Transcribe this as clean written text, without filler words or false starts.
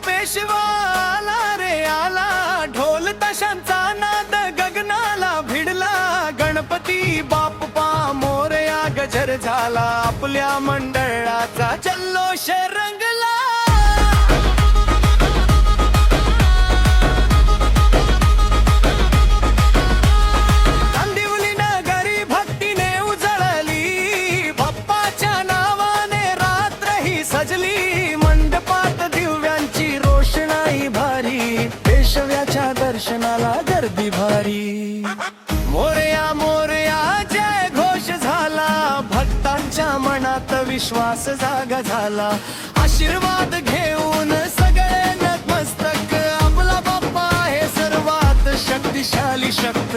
पेशवा आला रे आला, ढोल ताशांचा नाद गगनाला भिडला, गणपती बाप्पा मोरया गजर झाला, आपल्या मंडळाचा जल्लोष रंगला. कांदिवली नगरी भक्तीने उजळली, बाप्पाच्या नावाने रात्र ही सजली, मंडपात दिव्यांची रोषणाई भारी, पेशव्याच्या दर्शनाला गर्दी भारी. मोरया मोरया जय घोष झाला, भक्तांच्या मनात विश्वास जागा झाला, आशीर्वाद घेऊन सगळे नतमस्तक, आपला बाप्पा आहे सर्वात शक्तिशाली शक्त.